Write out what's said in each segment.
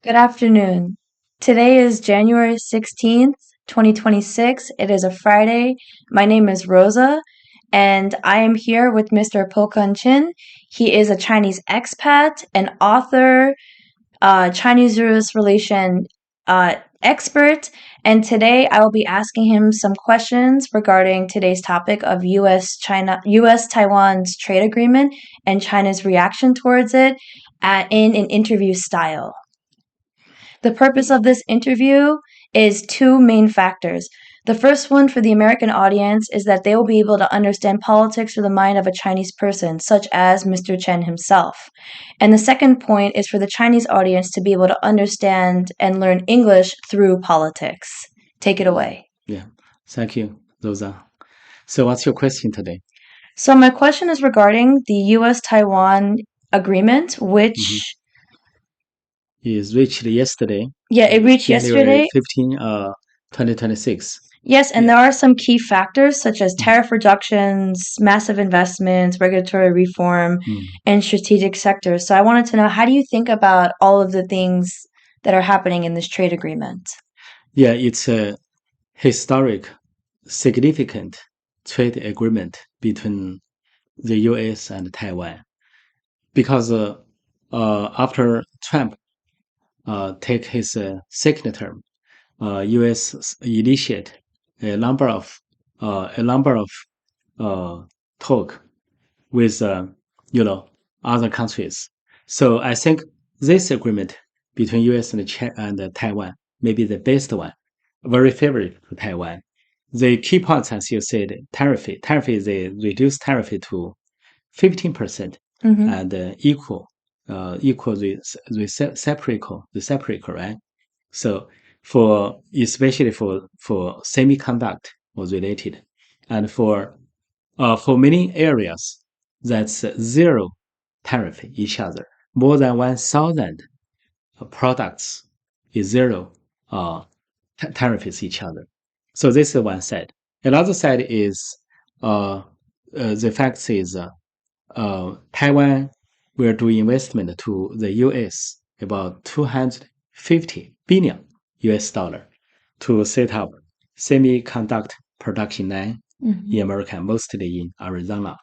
Good afternoon. Today is January 16th, 2026. It is a Friday. My name is Rosa, and I am here with Mr. Pokong Chen. He is a Chinese expat, an author, Chinese-US relation expert, and today I will be asking him some questions regarding today's topic of US-Taiwan's trade agreement and China's reaction towards it in an interview style. The purpose of this interview is two main factors. The first one for the American audience is that they will be able to understand politics through the mind of a Chinese person, such as Mr. Chen himself. And the second point is for the Chinese audience to be able to understand and learn English through politics. Take it away. Yeah, thank you, Rosa. So what's your question today? So my question is regarding the US-Taiwan agreement, which is reached yesterday. Yeah, it reached January yesterday. 15, 2026. Yes, and there are some key factors such as tariff reductions, massive investments, regulatory reform, and strategic sectors. So I wanted to know, how do you think about all of the things that are happening in this trade agreement? Yeah, it's a historic, significant trade agreement between the US and Taiwan. Because after Trump take his second term, U.S. initiate a number of talk with other countries. So I think this agreement between U.S. and Taiwan may be the best one, very favorable to Taiwan. The key points, as you said, tariff is a reduced tariff to 15% and equal reciprocal, right? So especially for semiconductor or related, and for many areas that's zero tariff each other. More than 1,000 products is zero tariffs each other. So this is one side. Another side is the fact is Taiwan will do investment to the U.S. about 250 billion US dollar to set up semiconductor production line in America, mostly in Arizona.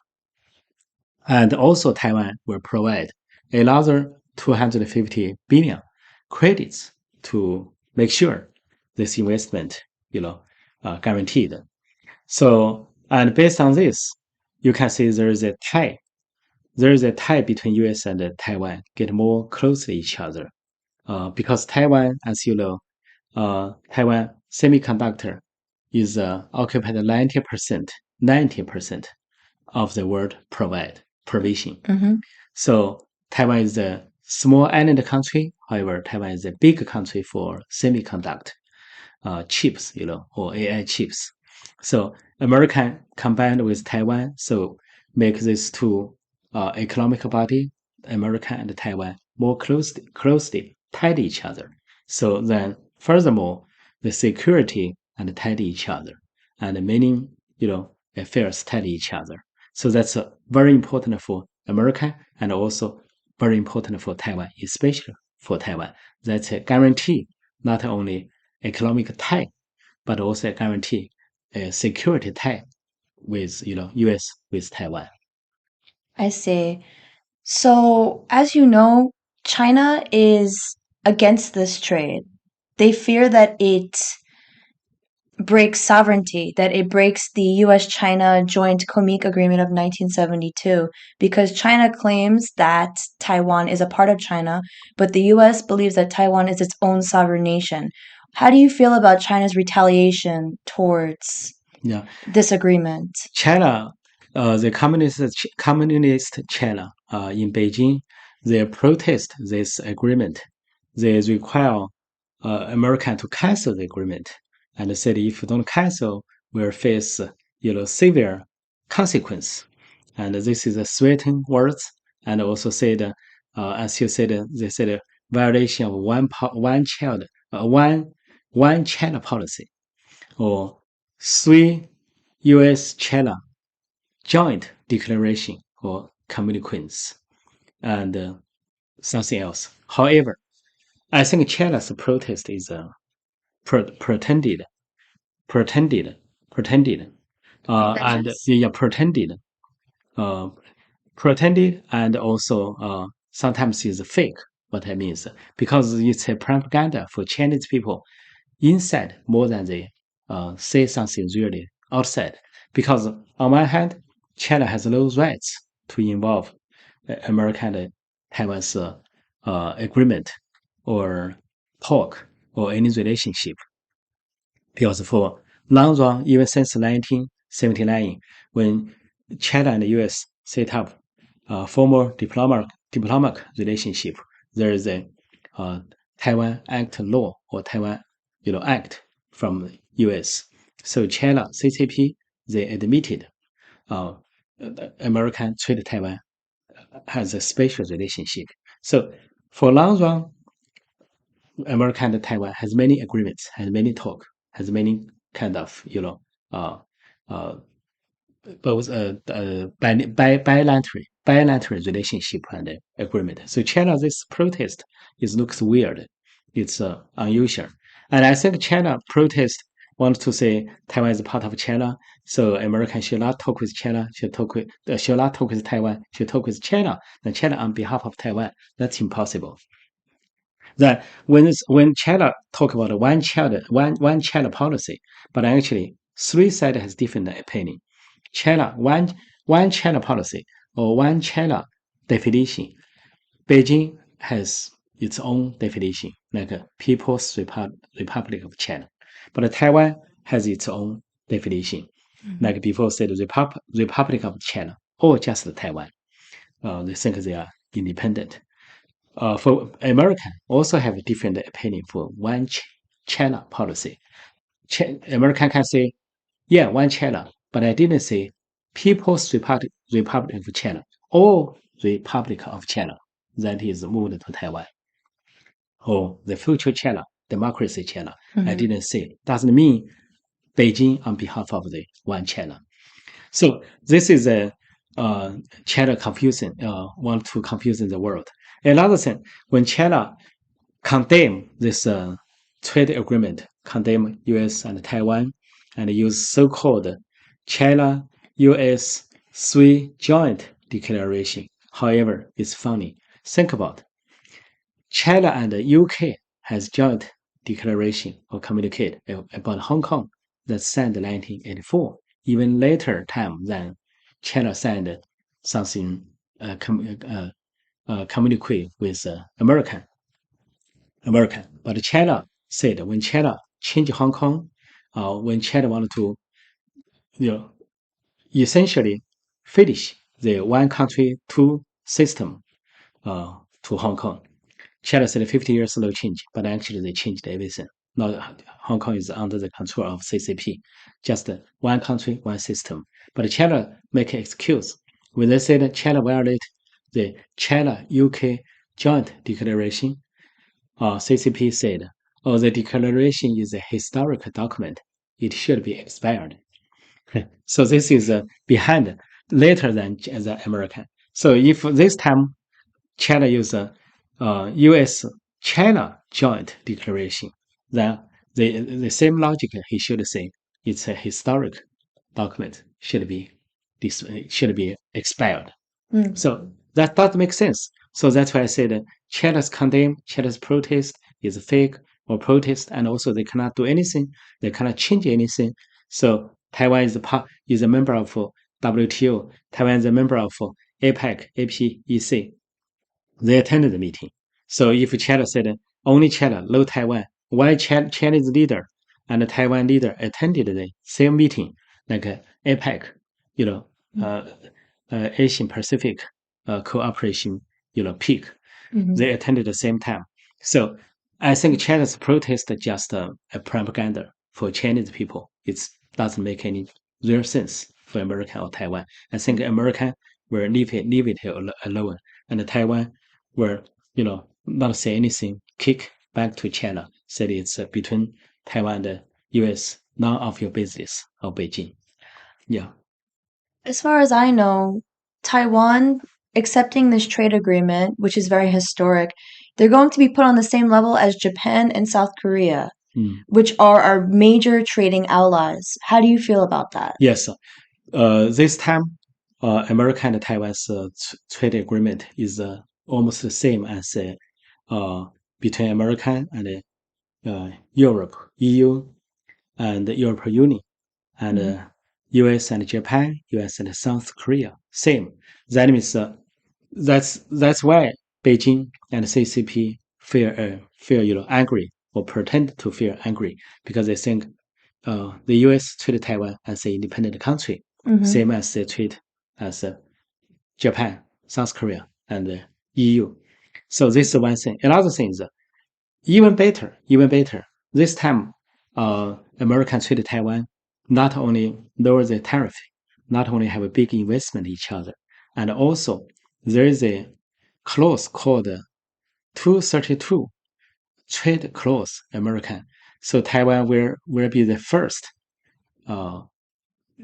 And also Taiwan will provide another 250 billion credits to make sure this investment, guaranteed. So, and based on this, you can see there is a tie between US and Taiwan get more closely each other. Because Taiwan, as you know, Taiwan semiconductor is occupied 90% of the world provision. So Taiwan is a small island country. However, Taiwan is a big country for semiconductor chips, or AI chips. So America combined with Taiwan, so make these two economic body, America and Taiwan, more closely tied to each other. So then, furthermore, the security and tied to each other, and many affairs tied to each other. So that's very important for America and also very important for Taiwan, especially for Taiwan. That's a guarantee not only economic tie, but also a guarantee a security tie with U.S. with Taiwan. I see. So, as you know, China is against this trade. They fear that it breaks sovereignty, that it breaks the US-China Joint Comic Agreement of 1972, because China claims that Taiwan is a part of China, but the US believes that Taiwan is its own sovereign nation. How do you feel about China's retaliation towards this agreement? China, the communist China in Beijing, they protest this agreement. They require America to cancel the agreement, and said if you don't cancel, we'll face severe consequence. And this is a threatening words, and also said, as you said, they said violation of one child policy, or 3 U.S.-China joint declaration or communiques, and something else. However, I think China's protest is pretended, pretended, and pretended, and also sometimes is fake. What I mean is because it's a propaganda for Chinese people inside more than they say something really outside. Because on one hand, China has no rights to involve America and Taiwan's agreement or talk or any relationship. Because for long run, even since 1979, when China and the US set up formal diplomatic relationship, there is a Taiwan Act law or Taiwan Act from US. So China, CCP, they admitted American treat Taiwan has a special relationship. So for long run, America and Taiwan has many agreements, has many talk, has many kind of both bilateral relationship and agreement. So China, this protest looks weird. It's unusual, and I think China protest wants to say Taiwan is part of China, so America should not talk with China, should not talk with Taiwan, should talk with China, and China on behalf of Taiwan. That's impossible. That when China talk about one China policy, but actually three sides has different opinion. China one China policy or one China definition. Beijing has its own definition, like a People's Republic of China, but Taiwan has its own definition, like before said Republic of China or just Taiwan. They think they are independent. For America, also have a different opinion for one China policy. America can say, yeah, one China, but I didn't say People's Republic of China or Republic of China that is moved to Taiwan or the future China, democracy China. I didn't say. Doesn't mean Beijing on behalf of the one China. So this is a China confusing, want to confuse the world. Another thing, when China condemn this trade agreement, condemn U.S. and Taiwan, and use so-called China-U.S. 3 joint declaration. However, it's funny. Think about China and the UK has joint declaration or communicate about Hong Kong that signed in 1984, even later time than China signed something communicate with American. But China said when China changed Hong Kong, when China wanted to, essentially finish the one country, two system to Hong Kong. China said 50 years no change, but actually they changed everything. Now Hong Kong is under the control of CCP, just one country, one system. But China make an excuse. When they said China violate the China-UK joint declaration, CCP said, oh, the declaration is a historical document. It should be expired. So this is behind later than the American. So if this time China use a U.S.-China joint declaration, then the same logic he should say it's a historic document should be expired. So that does make sense. So that's why I said China's condemn, China's protest is fake or protest, and also they cannot do anything, they cannot change anything. So Taiwan is a member of WTO, Taiwan is a member of APEC, APEC. They attended the meeting. So if China said only China, no Taiwan, why Chinese leader and the Taiwan leader attended the same meeting, like APEC, Asian Pacific Cooperation, peak. They attended the same time. So I think China's protest is just a propaganda for Chinese people. It doesn't make any real sense for America or Taiwan. I think America will leave it alone, and Taiwan will, not say anything, kick back to China, said it's between Taiwan and the U.S., none of your business of Beijing. Yeah. As far as I know, Taiwan accepting this trade agreement, which is very historic, they're going to be put on the same level as Japan and South Korea, which are our major trading allies. How do you feel about that? Yes. This time, America and Taiwan's trade agreement is almost the same as between America and Europe, EU, and the European Union, and US and Japan, US and South Korea. Same. That means that's why Beijing and CCP feel angry or pretend to feel angry because they think the US treat Taiwan as an independent country, same as they treat as Japan, South Korea, and the EU. So this is one thing. Another thing is even better. This time, American treat Taiwan not only lower the tariff, not only have a big investment in each other, and also there is a clause called 232 trade clause American. So Taiwan will be the first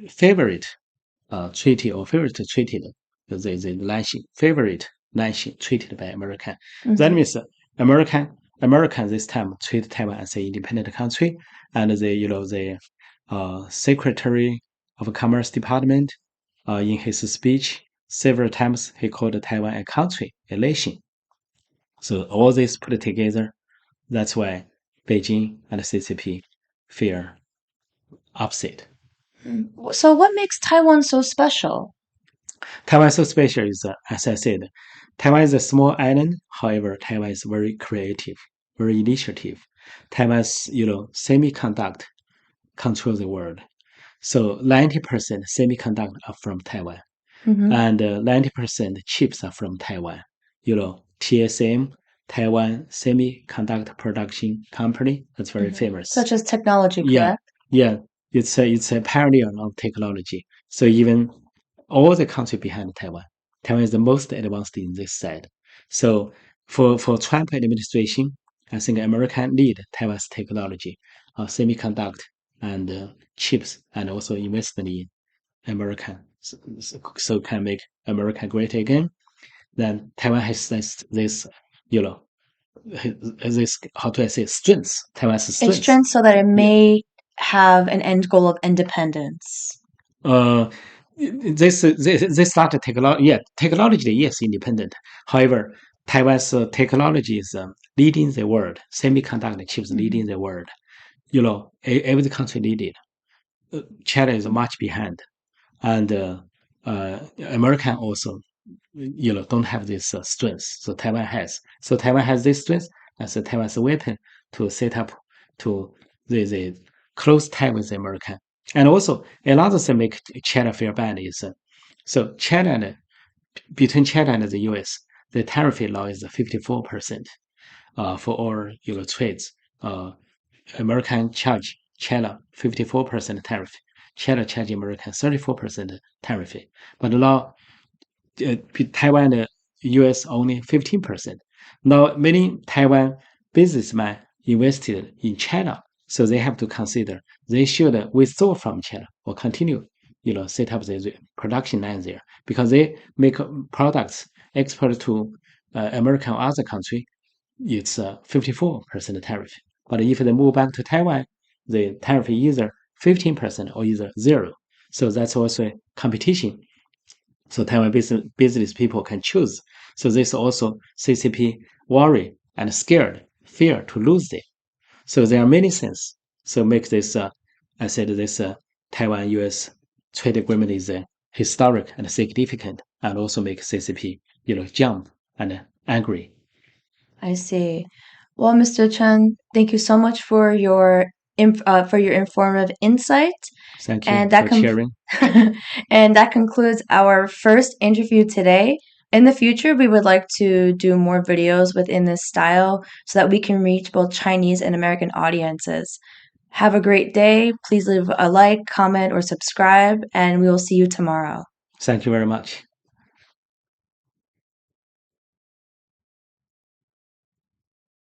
favorite treaty or favorite treated the favorite nation treated by American. That means American this time treat Taiwan as an independent country, and the Secretary of Commerce Department in his speech several times he called Taiwan a country, a nation. So all this put together, that's why Beijing and CCP feel upset. So what makes Taiwan so special? Taiwan so special is, as I said, Taiwan is a small island. However, Taiwan is very creative, very initiative. Taiwan's, semiconductor control the world. So 90% semiconductor are from Taiwan, and 90% chips are from Taiwan. TSM, Taiwan Semiconductor Production Company, that's very famous. Such as technology, correct? Yeah. It's a pioneer of technology. So even all the country behind Taiwan is the most advanced in this side. So for Trump administration, I think America need Taiwan's technology, semiconductor and chips, and also investment in America, so can make America great again. Then Taiwan has this how do I say, strength. Taiwan's strength. Its strength so that it may have an end goal of independence. This started technology. Yeah, technologically, yes, independent. However, Taiwan's technology is leading the world. Semiconductor chips leading the world. Every country needed. China is much behind, and American also, don't have this strength. So Taiwan has. So Taiwan has this strength as Taiwan's weapon to set up to the close tie with America. And also another thing make China feel bad is so between China and the US, the tariff law is 54% for all trades. American charge China 54% tariff. China charge American 34% tariff. But now Taiwan and US only 15%. Now many Taiwan businessmen invested in China, so they have to consider they should withdraw from China or continue, set up the production line there because they make products export to America or other country. It's 54% tariff. But if they move back to Taiwan, the tariff is either 15% or either zero. So that's also competition. So Taiwan business people can choose. So this also CCP worry and fear to lose them. So there are many things. So make this, I said this Taiwan-US trade agreement is historic and significant, and also make CCP, jump and angry. I see. Well, Mr. Chen, thank you so much for your informative insight. Thank you for sharing. And that concludes our first interview today. In the future, we would like to do more videos within this style so that we can reach both Chinese and American audiences. Have a great day. Please leave a like, comment, or subscribe, and we will see you tomorrow. Thank you very much.